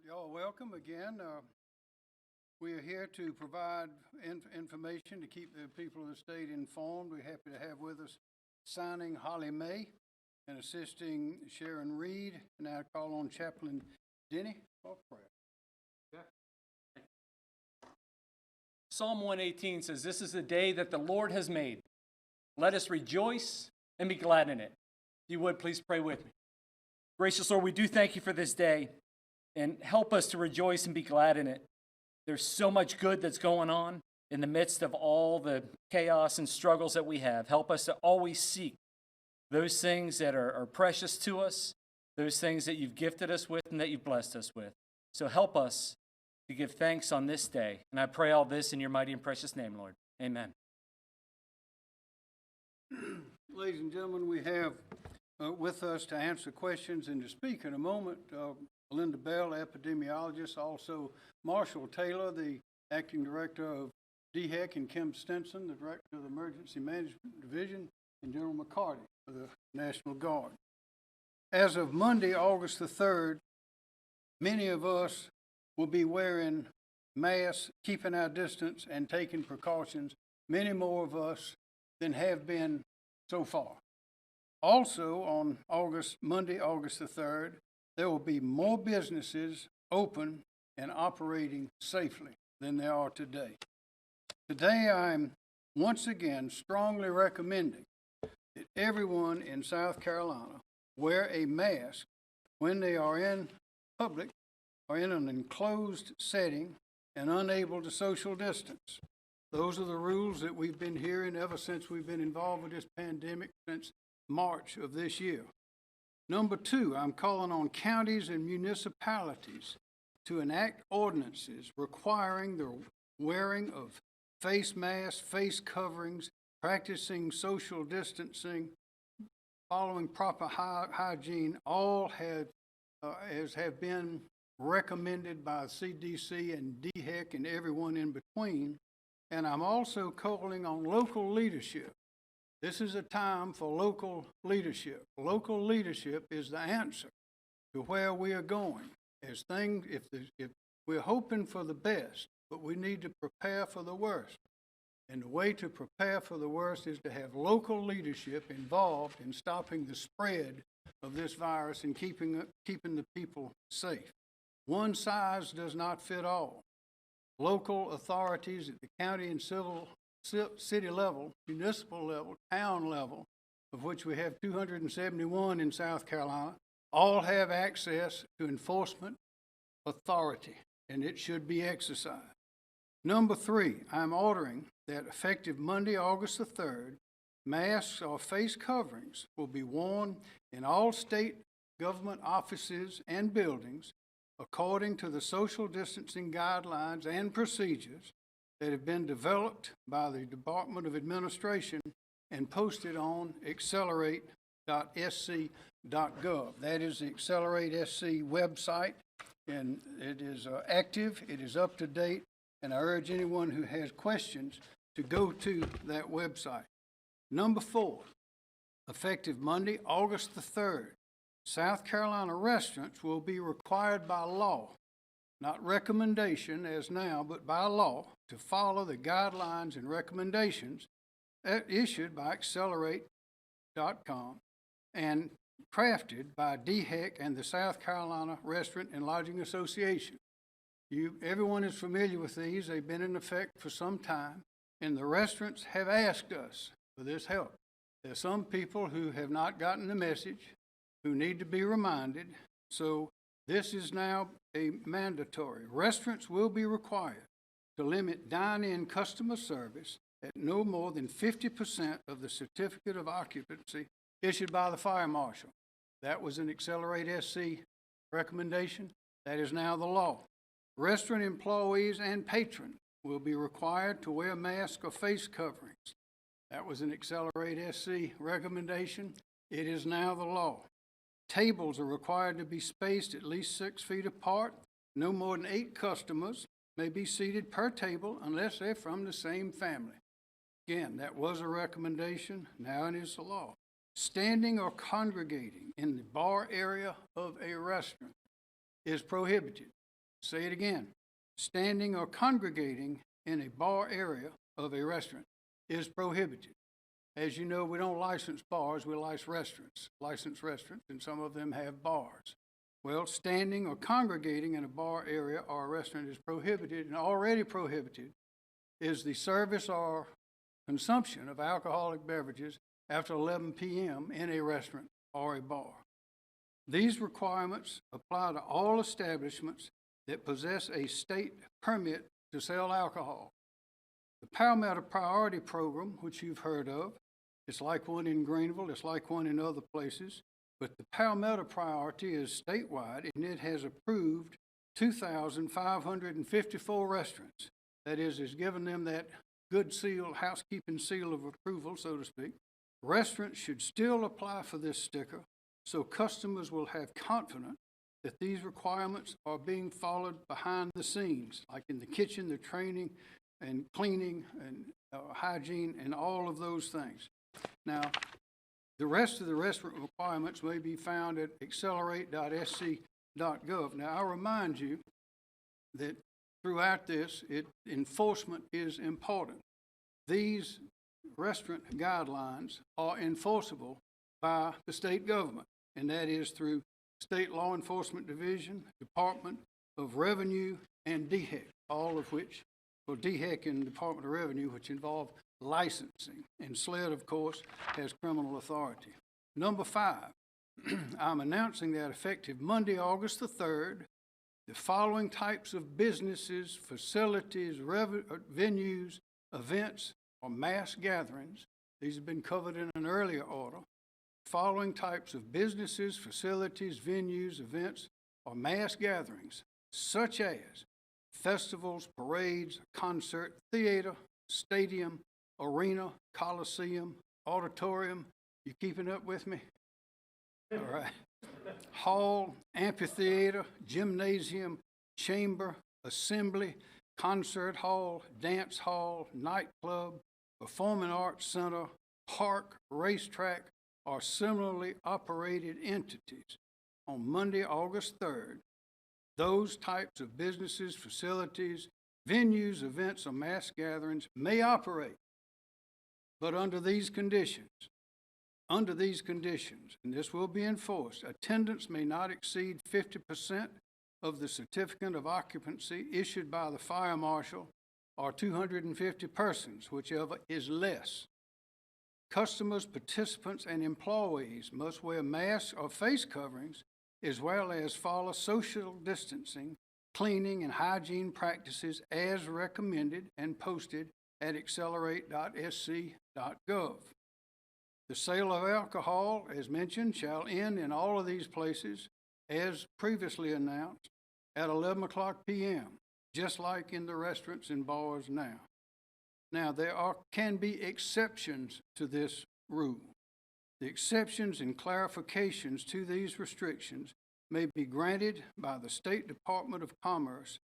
Y'all welcome again. We are here to provide information to keep the people of the state informed. We're happy to have with us signing Holly May and assisting Sharon Reed. And I call on Chaplain Denny for prayer. Psalm 118 says, "This is the day that the Lord has made. Let us rejoice and be glad in it." If you would, please pray with me. Gracious Lord, we do thank you for this day, and help us to rejoice and be glad in it. There's so much good that's going on in the midst of all the chaos and struggles that we have. Help us to always seek those things that are precious to us, those things that you've gifted us with and that you've blessed us with. So help us to give thanks on this day. And I pray all this in your mighty and precious name, Lord. Amen. Ladies and gentlemen, we have with us to answer questions and to speak in a moment, Linda Bell, epidemiologist, also Marshall Taylor, the acting director of DHEC, and Kim Stinson, the director of the Emergency Management Division, and General McCarty of the National Guard. As of Monday, August the 3rd, many of us will be wearing masks, keeping our distance, and taking precautions, many more of us than have been so far. Also, on Monday, August the 3rd, there will be more businesses open and operating safely than there are today. Today, I'm once again strongly recommending that everyone in South Carolina wear a mask when they are in public or in an enclosed setting and unable to social distance. Those are the rules that we've been hearing ever since we've been involved with this pandemic since March of this year. Number two, I'm calling on counties and municipalities to enact ordinances requiring the wearing of face masks, face coverings, practicing social distancing, following proper hygiene, all have been recommended by CDC and DHEC and everyone in between. And I'm also calling on local leadership. This is a time for local leadership. Local leadership is the answer to where we are going. If we're hoping for the best, but we need to prepare for the worst. And the way to prepare for the worst is to have local leadership involved in stopping the spread of this virus and keeping the people safe. One size does not fit all. Local authorities at the county and city level, municipal level, town level, of which we have 271 in South Carolina, all have access to enforcement authority, and it should be exercised. Number three, I'm ordering that effective Monday, August the 3rd, masks or face coverings will be worn in all state government offices and buildings according to the social distancing guidelines and procedures that have been developed by the Department of Administration and posted on accelerate.sc.gov. That is the Accelerate SC website, and it is active, it is up to date, and I urge anyone who has questions to go to that website. Number four, effective Monday, August the 3rd, South Carolina restaurants will be required by law, not recommendation as now, but by law, to follow the guidelines and recommendations issued by Accelerate.com and crafted by DHEC and the South Carolina Restaurant and Lodging Association. Everyone is familiar with these. They've been in effect for some time, and the restaurants have asked us for this help. There are some people who have not gotten the message, who need to be reminded, so this is now a mandatory. Restaurants will be required to limit dine-in customer service at no more than 50% of the certificate of occupancy issued by the fire marshal. That was an Accelerate SC recommendation. That is now the law. Restaurant employees and patrons will be required to wear masks or face coverings. That was an Accelerate SC recommendation. It is now the law. Tables are required to be spaced at least 6 feet apart. No more than 8 customers may be seated per table unless they're from the same family. Again, that was a recommendation. Now it is the law. Standing or congregating in the bar area of a restaurant is prohibited. say it again, standing or congregating in a bar area of a restaurant is prohibited. As you know, we don't license bars, we license restaurants, and some of them have bars. Well, standing or congregating in a bar area or a restaurant is prohibited, and already prohibited is the service or consumption of alcoholic beverages after 11 p.m. in a restaurant or a bar. These requirements apply to all establishments that possess a state permit to sell alcohol. The Palmetto Priority Program, which you've heard of, it's like one in Greenville, it's like one in other places, but the Palmetto Priority is statewide, and it has approved 2,554 restaurants. That is, has given them that good seal, housekeeping seal of approval, so to speak. Restaurants should still apply for this sticker, so customers will have confidence that these requirements are being followed behind the scenes, like in the kitchen, the training and cleaning and hygiene and all of those things. Now, the rest of the restaurant requirements may be found at accelerate.sc.gov. Now, I'll remind you that throughout this, enforcement is important. These restaurant guidelines are enforceable by the state government, and that is through State Law Enforcement Division, Department of Revenue, and DHEC, all of which, well, DHEC and Department of Revenue, which involve licensing, and SLED, of course, has criminal authority. Number 5, I'm announcing that effective Monday, August the 3rd, the following types of businesses, facilities, venues, events, or mass gatherings, these have been covered in an earlier order, following types of businesses, facilities, venues, events, or mass gatherings, such as festivals, parades, concert, theater, stadium, arena, coliseum, auditorium. You keeping up with me? All right. Hall, amphitheater, gymnasium, chamber, assembly, concert hall, dance hall, nightclub, performing arts center, park, racetrack, or similarly operated entities. On Monday, August 3rd, those types of businesses, facilities, venues, events, or mass gatherings may operate, but under these conditions, and this will be enforced, attendance may not exceed 50% of the certificate of occupancy issued by the fire marshal, or 250 persons, whichever is less. Customers, participants, and employees must wear masks or face coverings, as well as follow social distancing, cleaning, and hygiene practices as recommended and posted at accelerate.sc.gov. The sale of alcohol, as mentioned, shall end in all of these places, as previously announced, at 11 o'clock p.m., just like in the restaurants and bars now. Now, can be exceptions to this rule. The exceptions and clarifications to these restrictions may be granted by the State Department of Commerce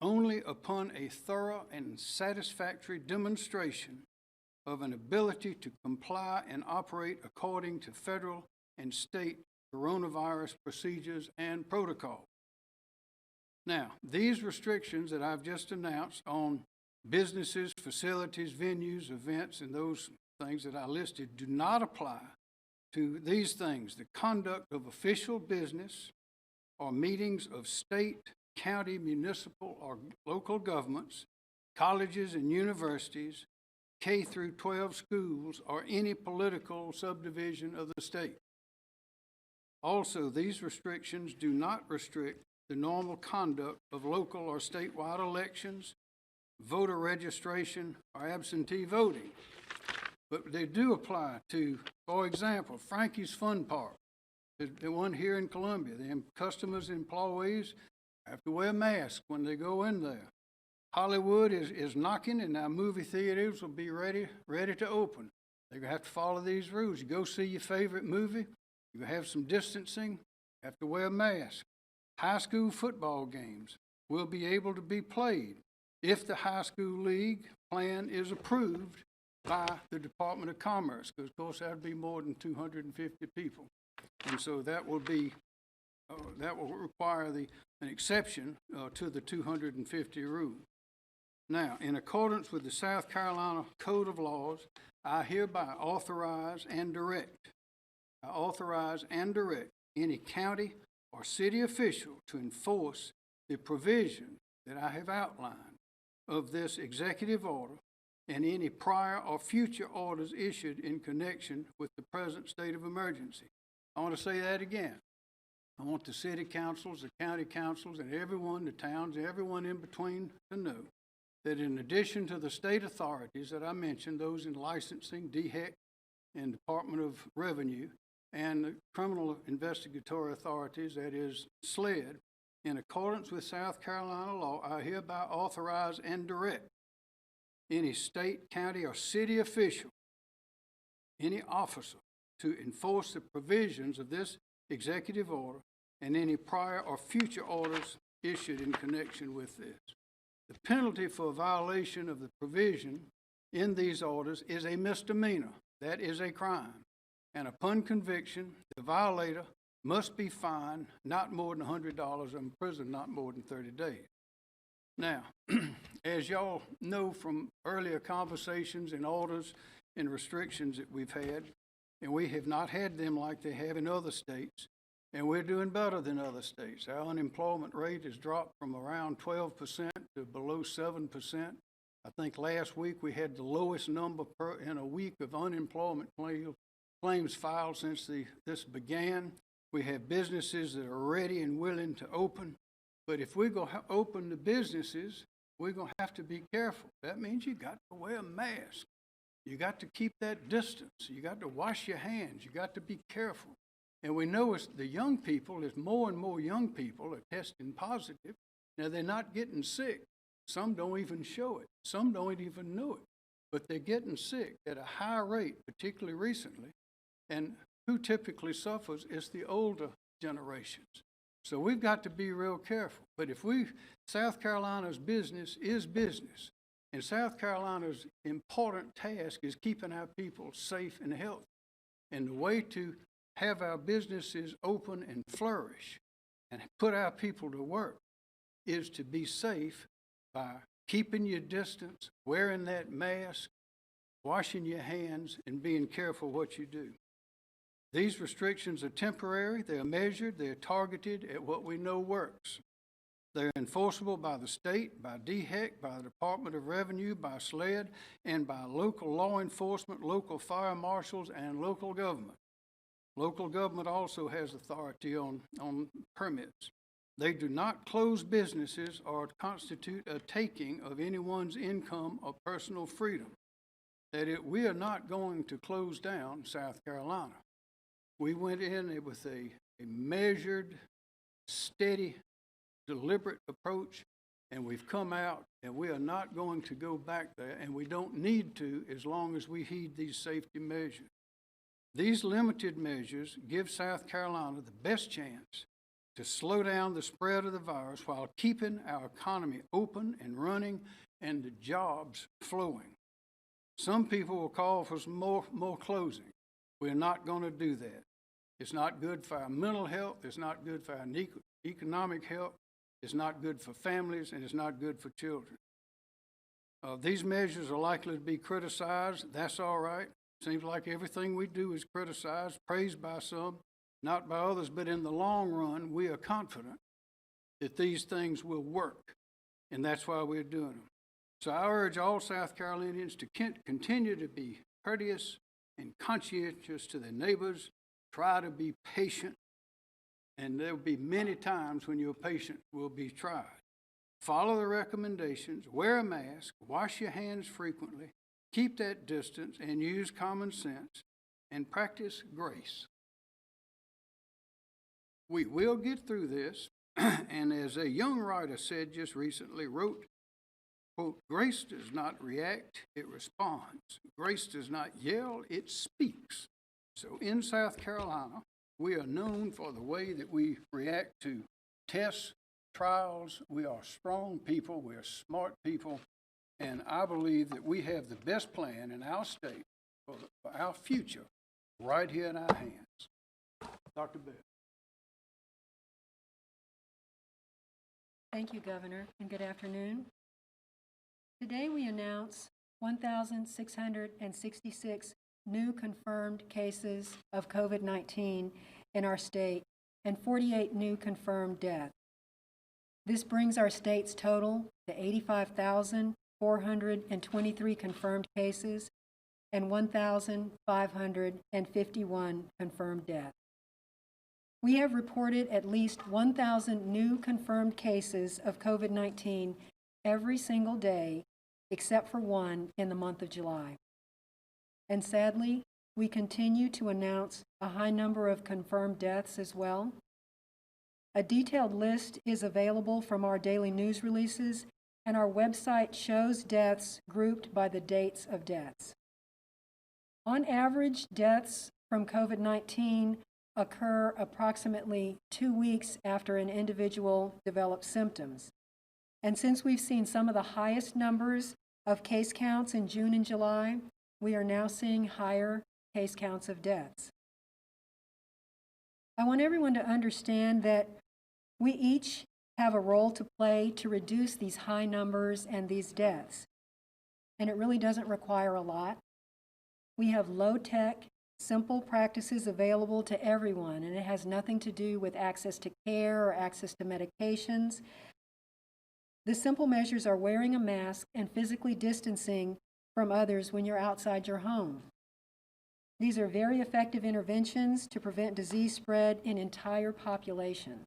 only upon a thorough and satisfactory demonstration of an ability to comply and operate according to federal and state coronavirus procedures and protocols. Now, these restrictions that I've just announced on businesses, facilities, venues, events, and those things that I listed do not apply to these things: the conduct of official business or meetings of state, county, municipal, or local governments, colleges and universities, K through 12 schools, or any political subdivision of the state. Also, these restrictions do not restrict the normal conduct of local or statewide elections, voter registration, or absentee voting. But they do apply to, for example, Frankie's Fun Park, the one here in Columbia. The customers and employees have to wear masks when they go in there. Hollywood is knocking, and our movie theaters will be ready to open. They're going to have to follow these rules. You go see your favorite movie, you have some distancing, you have to wear a mask. High school football games will be able to be played if the high school league plan is approved by the Department of Commerce, because, of course, that would be more than 250 people. And so that will require the an exception to the 250 rule. Now, in accordance with the South Carolina Code of Laws, I hereby authorize and direct any county or city official to enforce the provision that I have outlined of this executive order and any prior or future orders issued in connection with the present state of emergency. I want to say that again. I want the city councils, the county councils, and everyone, the towns, everyone in between to know that in addition to the state authorities that I mentioned, those in licensing, DHEC, and Department of Revenue, and the criminal investigatory authorities, that is SLED, in accordance with South Carolina law, I hereby authorize and direct any state, county, or city official, any officer, to enforce the provisions of this executive order and any prior or future orders issued in connection with this. The penalty for violation of the provision in these orders is a misdemeanor. That is a crime. And upon conviction, the violator must be fined not more than $100 and imprisoned not more than 30 days. Now, as y'all know from earlier conversations and orders and restrictions that we've had, and we have not had them like they have in other states, and we're doing better than other states. Our unemployment rate has dropped from around 12% to below 7%. I think last week we had the lowest number in a week of unemployment claims filed since this began. We have businesses that are ready and willing to open. But if we're going to open the businesses, we're going to have to be careful. That means you got to wear a mask. You got to keep that distance. You got to wash your hands. You got to be careful. And we know it's the young people, as more and more young people are testing positive. Now, they're not getting sick. Some don't even show it. Some don't even know it. But they're getting sick at a high rate, particularly recently. And who typically suffers is the older generations. So we've got to be real careful. But if South Carolina's business is business, and South Carolina's important task is keeping our people safe and healthy. And the way to have our businesses open and flourish and put our people to work is to be safe by keeping your distance, wearing that mask, washing your hands, and being careful what you do. These restrictions are temporary, they're measured, they're targeted at what we know works. They're enforceable by the state, by DHEC, by the Department of Revenue, by SLED, and by local law enforcement, local fire marshals, and local government. Local government also has authority on permits. They do not close businesses or constitute a taking of anyone's income or personal freedom. We are not going to close down South Carolina. We went in with a measured, steady, deliberate approach, and we've come out, and we are not going to go back there, and we don't need to as long as we heed these safety measures. These limited measures give South Carolina the best chance to slow down the spread of the virus while keeping our economy open and running and the jobs flowing. Some people will call for some more closing. We're not going to do that. It's not good for our mental health. It's not good for our economic health. It's not good for families, and it's not good for children. These measures are likely to be criticized. That's all right. Seems like everything we do is criticized, praised by some, not by others. But in the long run, we are confident that these things will work, and that's why we're doing them. So I urge all South Carolinians to continue to be courteous and conscientious to their neighbors. Try to be patient, and there will be many times when your patience will be tried. Follow the recommendations, wear a mask, wash your hands frequently, keep that distance, and use common sense, and practice grace. We will get through this, and as a young writer said just recently, wrote, quote, "Grace does not react, it responds. Grace does not yell, it speaks." So in South Carolina, we are known for the way that we react to tests, trials. We are strong people, we are smart people, and I believe that we have the best plan in our state for our future right here in our hands. Dr. Bell. Thank you, Governor, and good afternoon. Today we announce 1,666 new confirmed cases of COVID-19 in our state and 48 new confirmed deaths. This brings our state's total to 85,423 confirmed cases and 1,551 confirmed deaths. We have reported at least 1,000 new confirmed cases of COVID-19 every single day, except for one in the month of July. And sadly, we continue to announce a high number of confirmed deaths as well. A detailed list is available from our daily news releases, and our website shows deaths grouped by the dates of deaths. On average, deaths from COVID-19 occur approximately 2 weeks after an individual develops symptoms. And since we've seen some of the highest numbers of case counts in June and July, we are now seeing higher case counts of deaths. I want everyone to understand that we each have a role to play to reduce these high numbers and these deaths. And it really doesn't require a lot. We have low-tech, simple practices available to everyone, and it has nothing to do with access to care or access to medications. The simple measures are wearing a mask and physically distancing from others when you're outside your home. These are very effective interventions to prevent disease spread in entire populations.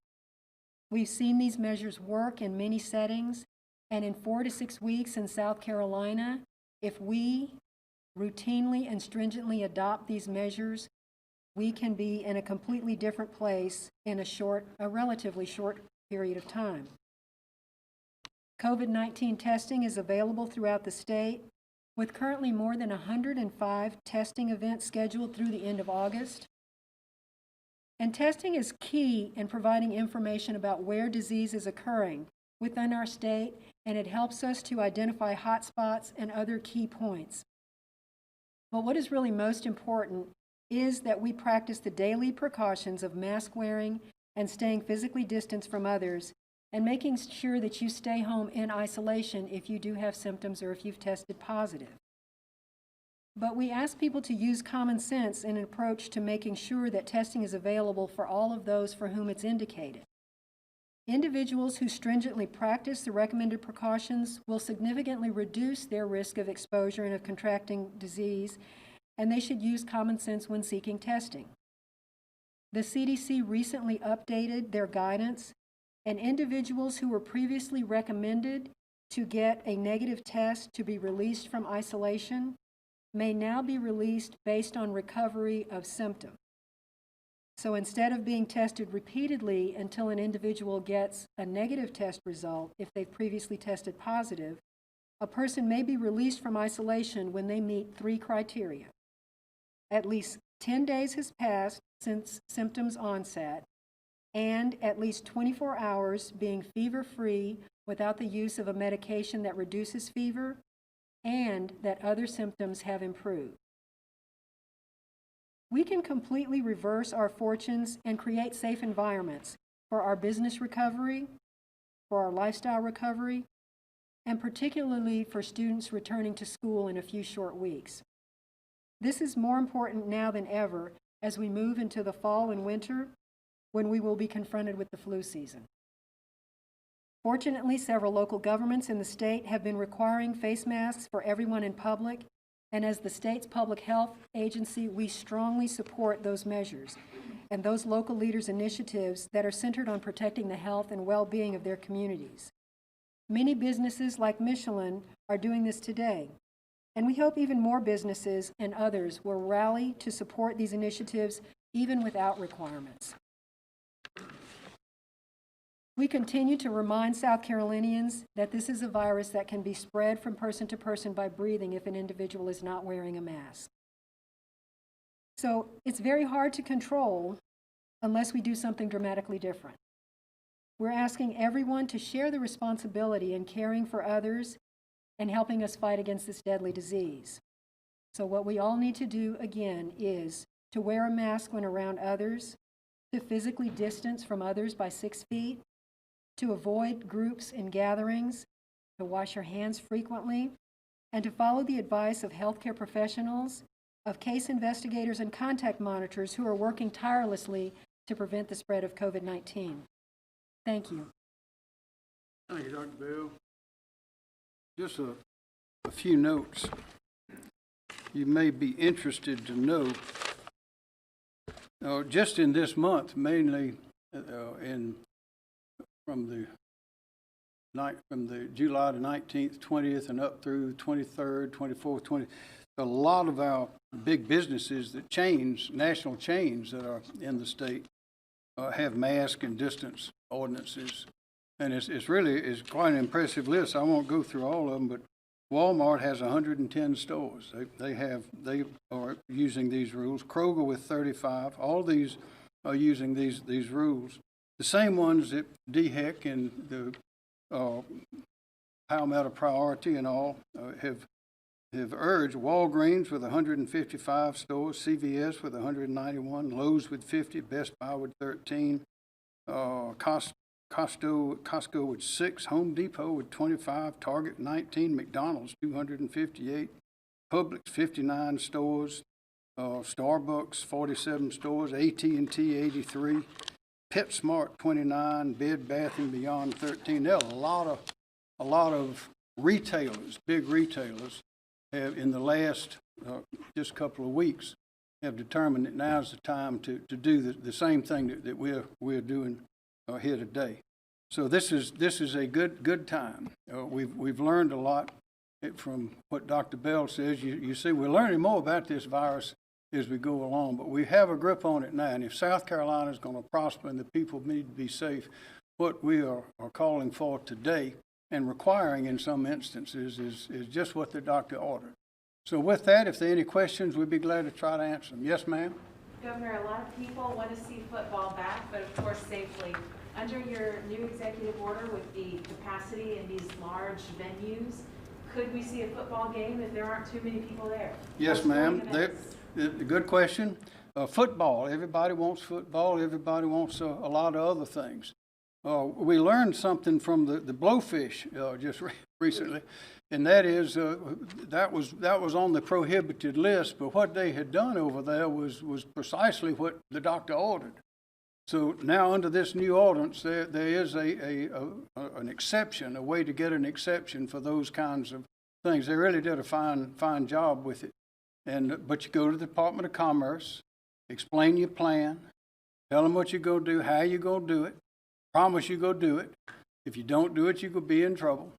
We've seen these measures work in many settings, and in 4 to 6 weeks in South Carolina, if we routinely and stringently adopt these measures, we can be in a completely different place in a relatively short period of time. COVID-19 testing is available throughout the state, with currently more than 105 testing events scheduled through the end of August. And testing is key in providing information about where disease is occurring within our state, and it helps us to identify hotspots and other key points. But what is really most important is that we practice the daily precautions of mask wearing and staying physically distanced from others, and making sure that you stay home in isolation if you do have symptoms or if you've tested positive. But we ask people to use common sense in an approach to making sure that testing is available for all of those for whom it's indicated. Individuals who stringently practice the recommended precautions will significantly reduce their risk of exposure and of contracting disease, and they should use common sense when seeking testing. The CDC recently updated their guidance, and individuals who were previously recommended to get a negative test to be released from isolation may now be released based on recovery of symptoms. So instead of being tested repeatedly until an individual gets a negative test result, if they've previously tested positive, a person may be released from isolation when they meet 3 criteria. At least 10 days has passed since symptoms onset, and at least 24 hours being fever-free without the use of a medication that reduces fever, and that other symptoms have improved. We can completely reverse our fortunes and create safe environments for our business recovery, for our lifestyle recovery, and particularly for students returning to school in a few short weeks. This is more important now than ever as we move into the fall and winter, when we will be confronted with the flu season. Fortunately, several local governments in the state have been requiring face masks for everyone in public, and as the state's public health agency, we strongly support those measures and those local leaders' initiatives that are centered on protecting the health and well-being of their communities. Many businesses like Michelin are doing this today, and we hope even more businesses and others will rally to support these initiatives even without requirements. We continue to remind South Carolinians that this is a virus that can be spread from person to person by breathing if an individual is not wearing a mask. So it's very hard to control unless we do something dramatically different. We're asking everyone to share the responsibility in caring for others and helping us fight against this deadly disease. So what we all need to do, again, is to wear a mask when around others, to physically distance from others by 6 feet, to avoid groups and gatherings, to wash your hands frequently, and to follow the advice of healthcare professionals, of case investigators and contact monitors who are working tirelessly to prevent the spread of COVID-19. Thank you. Thank you, Dr. Bell. Just a few notes. You may be interested to know, just in this month, mainly from the July the 19th, 20th, and up through 23rd, 24th, 20th, a lot of our big businesses that national chains that are in the state, have mask and distance ordinances. And it's quite an impressive list. I won't go through all of them, but Walmart has 110 stores. They are using these rules. Kroger with 35. All these are using these rules. The same ones that DHEC and the Palmetto Priority and all have urged. Walgreens with 155 stores, CVS with 191, Lowe's with 50, Best Buy with 13, Costco with 6, Home Depot with 25, Target 19, McDonald's 258, Publix 59 stores, Starbucks 47 stores, AT&T 83, PetSmart 29, Bed Bath & Beyond 13. There are a lot of retailers, big retailers, have in the last just couple of weeks have determined that now's the time to do the same thing that we're doing here today. So this is a good time. We've learned a lot from what Dr. Bell says. You see, we're learning more about this virus as we go along, but we have a grip on it now. And if South Carolina is going to prosper and the people need to be safe, what we are calling for today and requiring in some instances is just what the doctor ordered. So with that, if there are any questions, we'd be glad to try to answer them. Yes, ma'am? Governor, a lot of people want to see football back, but of course safely. Under your new executive order with the capacity in these large venues, could we see a football game if there aren't too many people there? Yes, ma'am. Good question. Football, everybody wants football. Everybody wants a lot of other things. We learned something from the blowfish just recently, and that is that was on the prohibited list. But what they had done over there was precisely what the doctor ordered. So now under this new ordinance, there is an exception, a way to get an exception for those kinds of things. They really did a fine job with it. But you go to the Department of Commerce, explain your plan, tell them what you're going to do, how you're going to do it, promise you're going to do it. If you don't do it, you could be in trouble.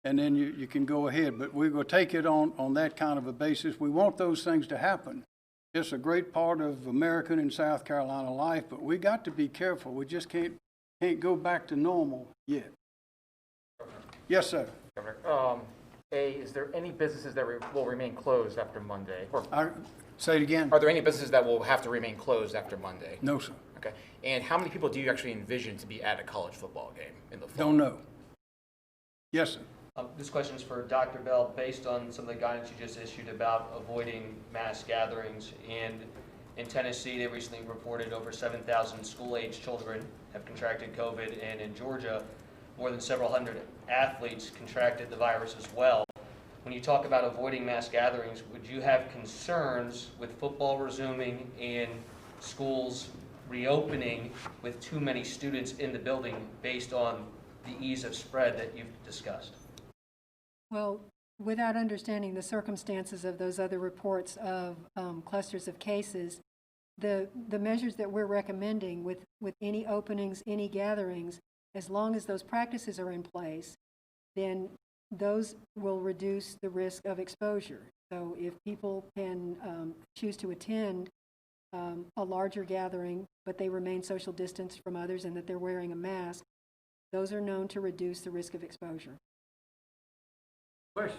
And then you can go ahead. But we're going to take it on that kind of a basis. We want those things to happen. It's a great part of American and South Carolina life, but we got to be careful. We just can't go back to normal yet. Yes, sir. Governor, is there any businesses that will remain closed after Monday? Or Say it again. are there any businesses that will have to remain closed after Monday? No, sir. Okay. And how many people do you actually envision to be at a college football game in the fall? Don't know. Yes, sir. This question is for Dr. Bell. Based on some of the guidance you just issued about avoiding mass gatherings, and in Tennessee, they recently reported over 7,000 school-age children have contracted COVID, and in Georgia, more than several hundred athletes contracted the virus as well. When you talk about avoiding mass gatherings, would you have concerns with football resuming and schools reopening with too many students in the building based on the ease of spread that you've discussed? Well, without understanding the circumstances of those other reports of clusters of cases, the measures that we're recommending with any openings, any gatherings, as long as those practices are in place, then those will reduce the risk of exposure. So if people can choose to attend a larger gathering, but they remain social distanced from others and that they're wearing a mask, those are known to reduce the risk of exposure. Question?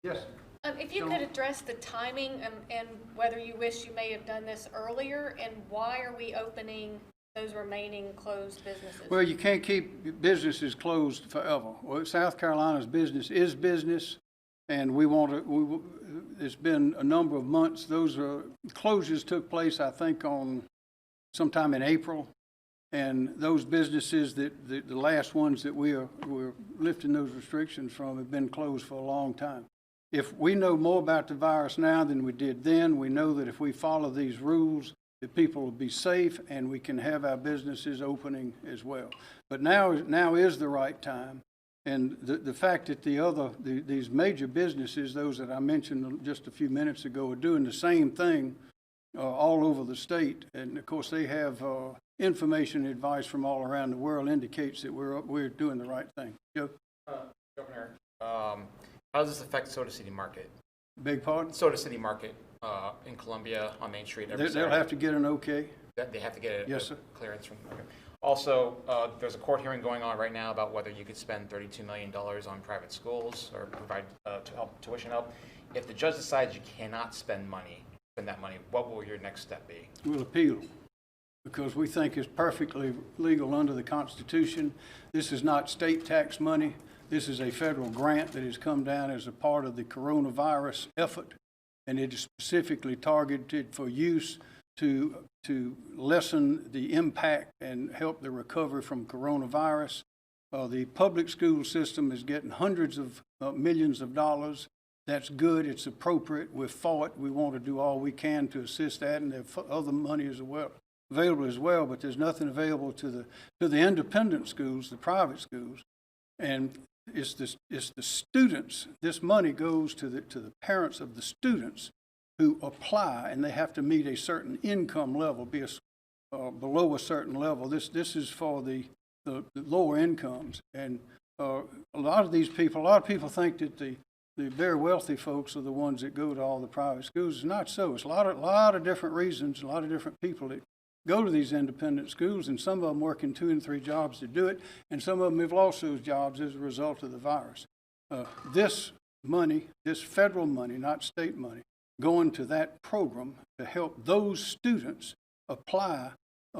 Yes. If you could address the timing and whether you wish you may have done this earlier, and why are we opening those remaining closed businesses? Well, you can't keep businesses closed forever. Well, South Carolina's business is business, and it's been a number of months. Those closures took place, I think, on sometime in April. And those businesses the last ones that we're lifting those restrictions from have been closed for a long time. If we know more about the virus now than we did then, we know that if we follow these rules, that people will be safe and we can have our businesses opening as well. But now is the right time. And the fact that these major businesses, those that I mentioned just a few minutes ago, are doing the same thing all over the state. And of course, they have information and advice from all around the world indicates that we're doing the right thing. Joe? Governor, how does this affect Soda City Market? Beg pardon? Soda City Market in Columbia on Main Street. They'll have to get an okay. They have to get Yes, sir. clearance from. Okay. Also, there's a court hearing going on right now about whether you could spend $32 million on private schools or provide tuition help. If the judge decides you cannot spend that money, what will your next step be? We'll appeal because we think it's perfectly legal under the Constitution. This is not state tax money. This is a federal grant that has come down as a part of the coronavirus effort, and it is specifically targeted for use to lessen the impact and help the recovery from coronavirus. The public school system is getting hundreds of millions of dollars. That's good. It's appropriate. We're for it. We want to do all we can to assist that, and there's other money as well available as well. But there's nothing available to the independent schools, the private schools, and it's the students. This money goes to the parents of the students who apply, and they have to meet a certain income level, be below a certain level. This is for the lower incomes, and a lot of people think that the very wealthy folks are the ones that go to all the private schools. It's not so. It's a lot of different reasons, a lot of different people that go to these independent schools, and some of them working 2 and 3 jobs to do it, and some of them have lost those jobs as a result of the virus. This money, this federal money, not state money, going to that program to help those students apply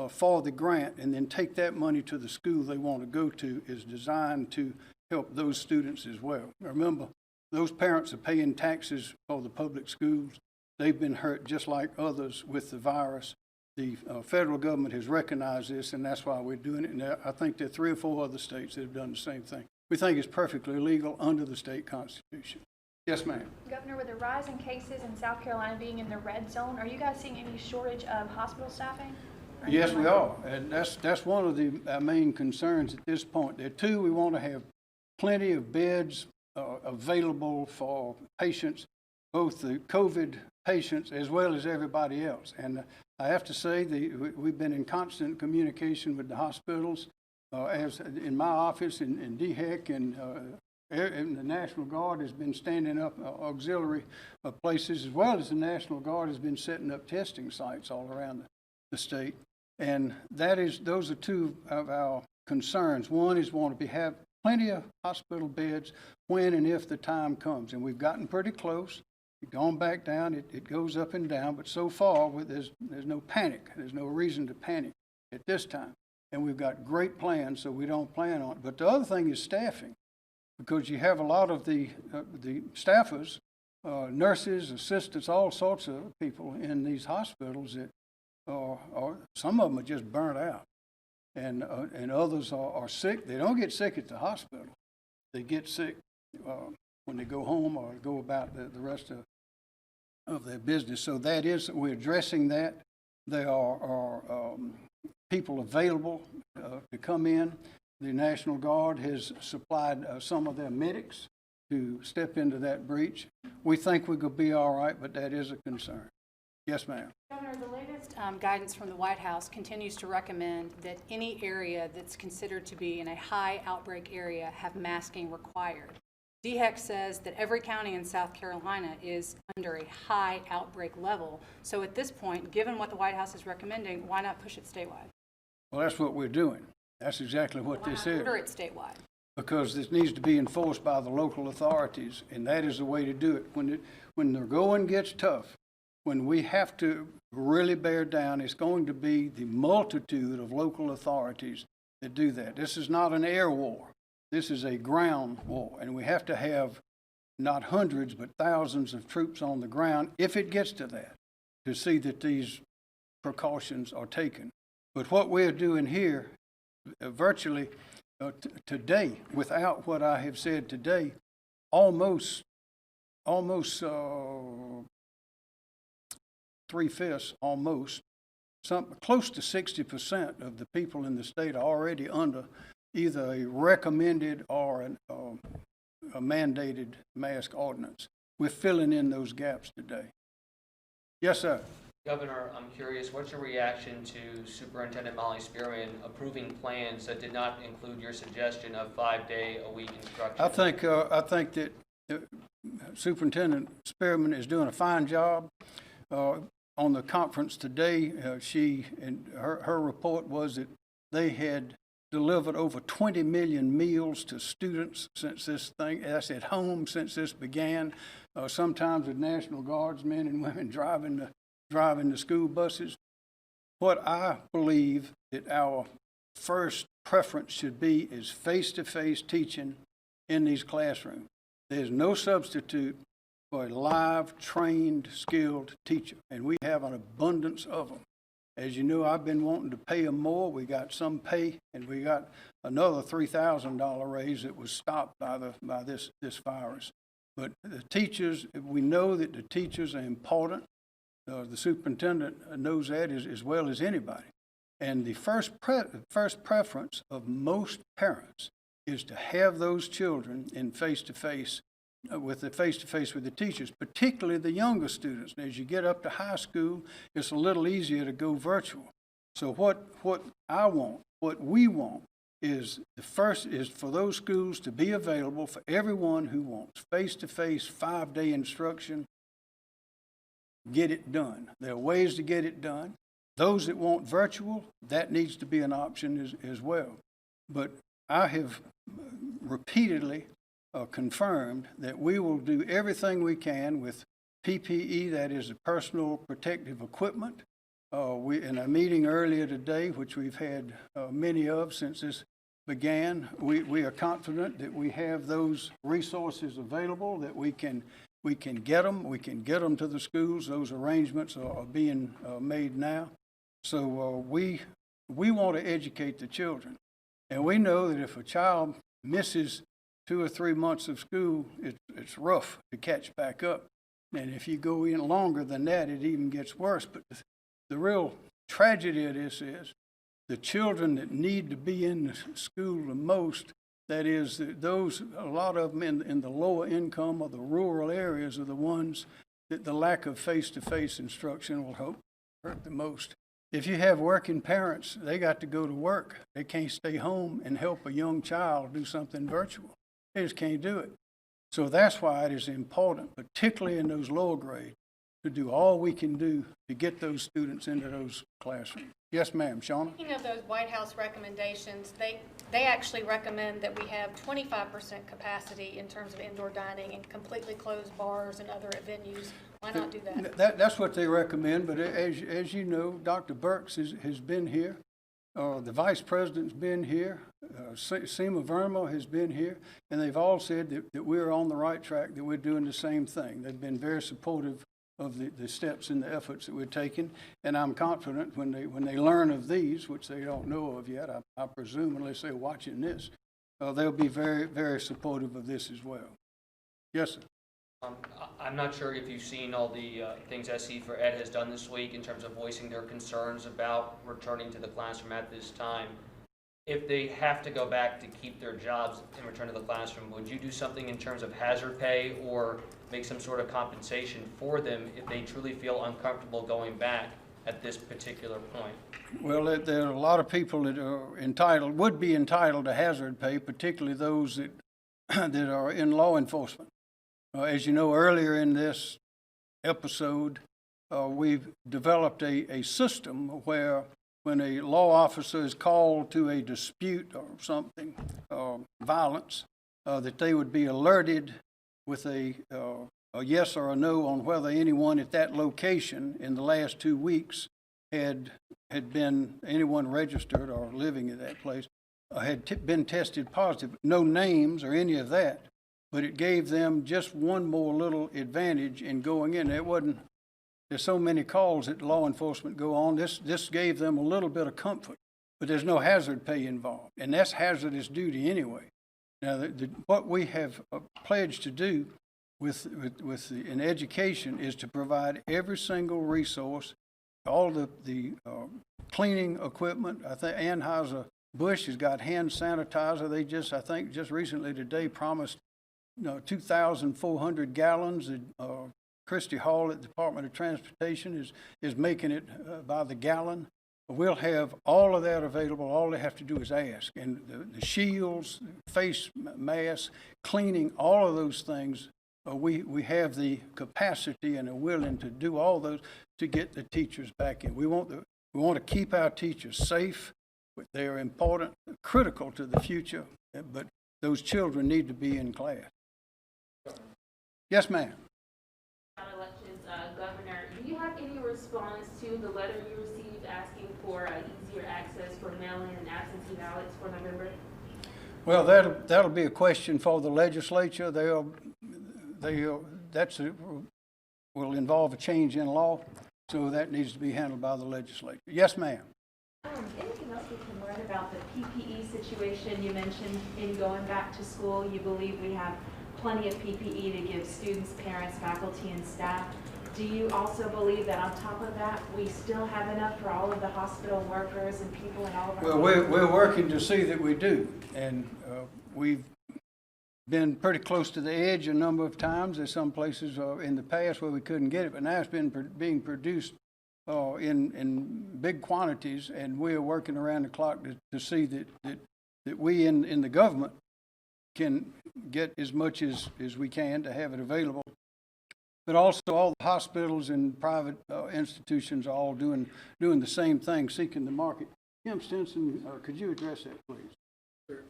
for the grant and then take that money to the school they want to go to is designed to help those students as well. Remember, those parents are paying taxes for the public schools. They've been hurt just like others with the virus. The federal government has recognized this, and that's why we're doing it. And I think there are 3 or 4 other states that have done the same thing. We think it's perfectly legal under the state constitution. Yes, ma'am. Governor, with the rise in cases in South Carolina being in the red zone, are you guys seeing any shortage of hospital staffing? Yes, we are, and that's one of our main concerns at this point. There are 2, we want to have plenty of beds available for patients, both the COVID patients as well as everybody else. And I have to say, we've been in constant communication with the hospitals, as in my office in DHEC, and the National Guard has been standing up auxiliary places, as well as the National Guard has been setting up testing sites all around the state. And those are 2 of our concerns. One is want to have plenty of hospital beds when and if the time comes. And we've gotten pretty close. We've gone back down. It goes up and down. But so far, there's no panic. There's no reason to panic at this time. And we've got great plans, so we don't plan on it. But the other thing is staffing, because you have a lot of the staffers, nurses, assistants, all sorts of people in these hospitals that some of them are just burnt out. And others are sick. They don't get sick at the hospital. They get sick when they go home or go about the rest of their business. So we're addressing that. There are people available to come in. The National Guard has supplied some of their medics to step into that breach. We think we're going to be all right, but that is a concern. Yes, ma'am. Governor, the latest guidance from the White House continues to recommend that any area that's considered to be in a high outbreak area have masking required. DHEC says that every county in South Carolina is under a high outbreak level. So at this point, given what the White House is recommending, why not push it statewide? Well, that's what we're doing. That's exactly what Why this not is. order it statewide? Because this needs to be enforced by the local authorities, and that is the way to do it. When the going gets tough, when we have to really bear down, it's going to be the multitude of local authorities that do that. This is not an air war. This is a ground war, and we have to have not hundreds but thousands of troops on the ground, if it gets to that, to see that these precautions are taken. But what we're doing here, virtually today, without what I have said today, almost 3/5, almost, close to 60% of the people in the state are already under either a recommended or a mandated mask ordinance. We're filling in those gaps today. Yes, sir. Governor, I'm curious, what's your reaction to Superintendent Molly Spearman approving plans that did not include your suggestion of 5-day-a-week instruction? I think that Superintendent Spearman is doing a fine job. On the conference today, her report was that they had delivered over 20 million meals to students since this thing, that's at home, since this began. Sometimes with National Guards men and women driving the school buses. What I believe that our first preference should be is face-to-face teaching in these classrooms. There's no substitute for a live, trained, skilled teacher, and we have an abundance of them. As you know, I've been wanting to pay them more. We got some pay, and we got another $3,000 raise that was stopped by this virus. But the teachers, we know that the teachers are important. The superintendent knows that as well as anybody. And the first preference of most parents is to have those children in face-to-face with the teachers, particularly the younger students. And as you get up to high school, it's a little easier to go virtual. So what I want, what we want, is for those schools to be available for everyone who wants face-to-face 5-day instruction. Get it done. There are ways to get it done. Those that want virtual, that needs to be an option as well. But I have repeatedly confirmed that we will do everything we can with PPE, that is the personal protective equipment. In a meeting earlier today, which we've had many of since this began, we are confident that we have those resources available, that we can get them to the schools. Those arrangements are being made now. So we want to educate the children. And we know that if a child misses 2 or 3 months of school, it's rough to catch back up. And if you go in longer than that, it even gets worse. But the real tragedy of this is the children that need to be in the school the most, that is, a lot of them in the lower income or the rural areas are the ones that the lack of face-to-face instruction will hurt the most. If you have working parents, they got to go to work. They can't stay home and help a young child do something virtual. They just can't do it. So that's why it is important, particularly in those lower grades, to do all we can do to get those students into those classrooms. Yes, ma'am. Shauna? Speaking of those White House recommendations, they actually recommend that we have 25% capacity in terms of indoor dining and completely closed bars and other venues. Why not do that? That's what they recommend, but as you know, Dr. Burks has been here. The Vice President's been here. Seema Verma has been here, and they've all said that we're on the right track, that we're doing the same thing. They've been very supportive of the steps and the efforts that we're taking, and I'm confident when they learn of these, which they don't know of yet, I presume, unless they're watching this, they'll be very, very supportive of this as well. Yes, sir. I'm not sure if you've seen all the things SE for Ed has done this week in terms of voicing their concerns about returning to the classroom at this time. If they have to go back to keep their jobs and return to the classroom, would you do something in terms of hazard pay or make some sort of compensation for them if they truly feel uncomfortable going back at this particular point? Well, there are a lot of people that would be entitled to hazard pay, particularly those that are in law enforcement. As you know, earlier in this episode, we've developed a system where when a law officer is called to a dispute or something, violence, that they would be alerted with a yes or a no on whether anyone at that location in the last 2 weeks had been anyone registered or living at that place, had been tested positive. No names or any of that. But it gave them just one more little advantage in going in. It wasn't there's so many calls that law enforcement go on. This gave them a little bit of comfort, but there's no hazard pay involved, and that's hazardous duty anyway. Now, what we have pledged to do in education is to provide every single resource, all the cleaning equipment. I think Anheuser-Busch has got hand sanitizer. They I think just recently today promised 2,400 gallons. Christie Hall at the Department of Transportation is making it by the gallon. We'll have all of that available. All they have to do is ask. And the shields, face masks, cleaning, all of those things, we have the capacity and are willing to do all those to get the teachers back in. We want to keep our teachers safe. They are important, critical to the future, but those children need to be in class. Yes, ma'am. Elections, Governor, do you have any response to the letter you received asking for easier access for mail-in and absentee ballots for November? Well, that'll be a question for the legislature. Will involve a change in law, so that needs to be handled by the legislature. Yes, ma'am. Anything else we can learn about the PPE situation? You mentioned in going back to school, you believe we have plenty of PPE to give students, parents, faculty, and staff. Do you also believe that on top of that, we still have enough for all of the hospital workers and people in all of our... Well, we're working to see that we do, and we've been pretty close to the edge a number of times. There's some places in the past where we couldn't get it, but now it's being produced in big quantities, and we're working around the clock to see that we in the government can get as much as we can to have it available. But also all the hospitals and private institutions are all doing the same thing, seeking the market. Kim Stinson, could you address that, please? Sure.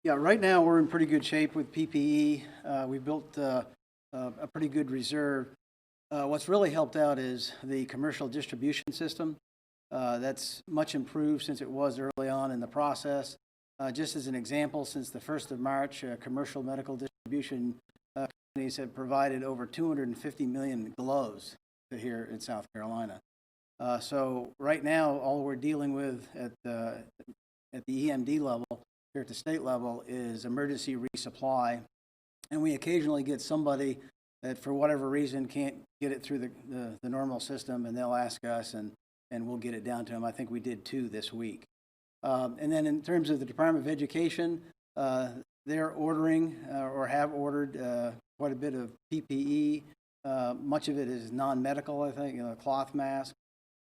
Yeah, right now we're in pretty good shape with PPE. We built a pretty good reserve. What's really helped out is the commercial distribution system. That's much improved since it was early on in the process. Just as an example, since the 1st of March, commercial medical distribution companies have provided over 250 million gloves here in South Carolina. So right now, all we're dealing with at the EMD level, here at the state level, is emergency resupply. And we occasionally get somebody that for whatever reason can't get it through the normal system, and they'll ask us, and we'll get it down to them. I think we did 2 this week. And then in terms of the Department of Education, they're ordering or have ordered quite a bit of PPE. Much of it is non-medical, I think, cloth mask.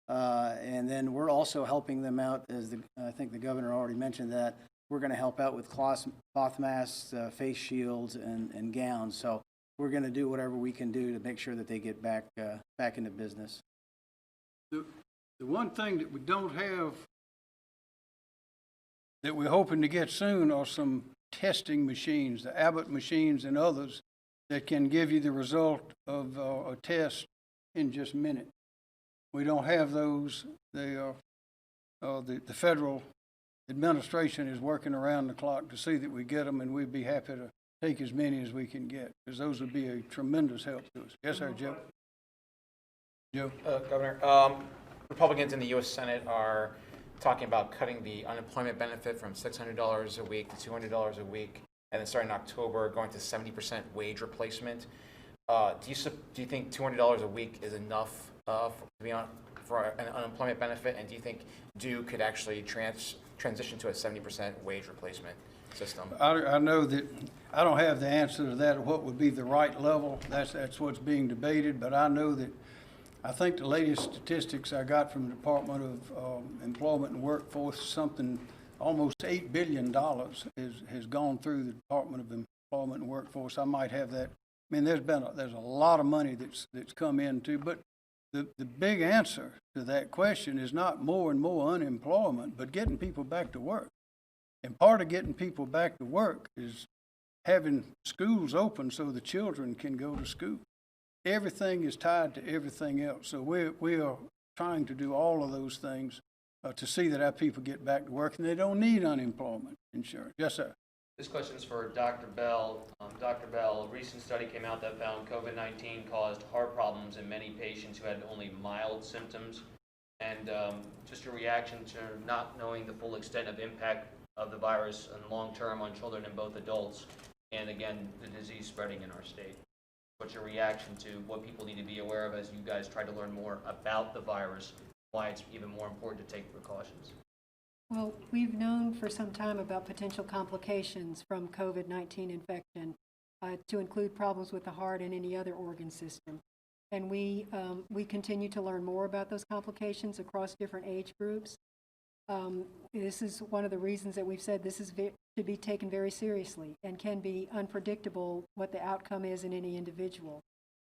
And then we're also helping them out, as I think the governor already mentioned that. We're going to help out with cloth masks, face shields, and gowns. So we're going to do whatever we can do to make sure that they get back into business. The one thing that we don't have that we're hoping to get soon are some testing machines, the Abbott machines and others that can give you the result of a test in just minutes. We don't have those. The federal administration is working around the clock to see that we get them, and we'd be happy to take as many as we can get, because those would be a tremendous help to us. Yes, sir, Joe. Joe. Governor, Republicans in the U.S. Senate are talking about cutting the unemployment benefit from $600 a week to $200 a week, and then starting in October, going to 70% wage replacement. Do you think $200 a week is enough for an unemployment benefit, and do you think Duke could actually transition to a 70% wage replacement system? I know that I don't have the answer to that, or what would be the right level. That's what's being debated, but I know that I think the latest statistics I got from the Department of Employment and Workforce, something almost $8 billion has gone through the Department of Employment and Workforce. I might have that. I mean, there's a lot of money that's come into, but the big answer to that question is not more and more unemployment, but getting people back to work. And part of getting people back to work is having schools open so the children can go to school. Everything is tied to everything else. So we are trying to do all of those things to see that our people get back to work, and they don't need unemployment insurance. Yes, sir. This question is for Dr. Bell. Dr. Bell, a recent study came out that found COVID-19 caused heart problems in many patients who had only mild symptoms. And just your reaction to not knowing the full extent of impact of the virus and long-term on children and both adults, and again, the disease spreading in our state. What's your reaction to what people need to be aware of as you guys try to learn more about the virus, why it's even more important to take precautions? Well, we've known for some time about potential complications from COVID-19 infection, to include problems with the heart and any other organ system. And we continue to learn more about those complications across different age groups. This is one of the reasons that we've said this is to be taken very seriously and can be unpredictable what the outcome is in any individual.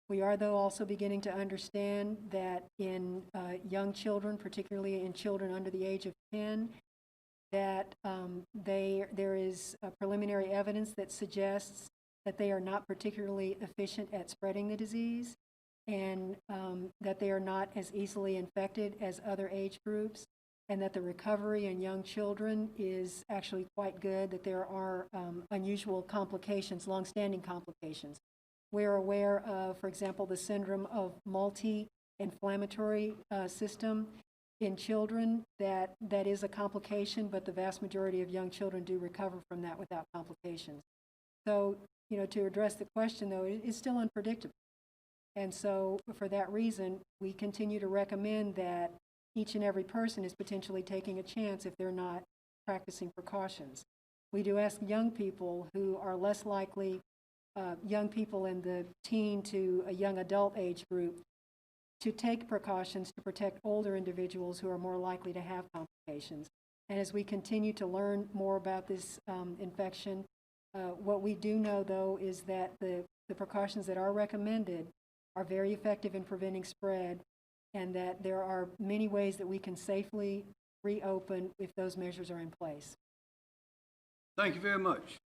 We are, though, also beginning to understand that in young children, particularly in children under the age of 10, that there is preliminary evidence that suggests that they are not particularly efficient at spreading the disease, and that they are not as easily infected as other age groups, and that the recovery in young children is actually quite good, that there are unusual complications, long-standing complications. We're aware of, for example, the syndrome of multi-inflammatory system in children. That is a complication, but the vast majority of young children do recover from that without complications. So, to address the question, though, it's still unpredictable. And so, for that reason, we continue to recommend that each and every person is potentially taking a chance if they're not practicing precautions. We do ask young people who are less likely, young people in the teen to a young adult age group, to take precautions to protect older individuals who are more likely to have complications. And as we continue to learn more about this infection, what we do know, though, is that the precautions that are recommended are very effective in preventing spread, and that there are many ways that we can safely reopen if those measures are in place. Thank you very much.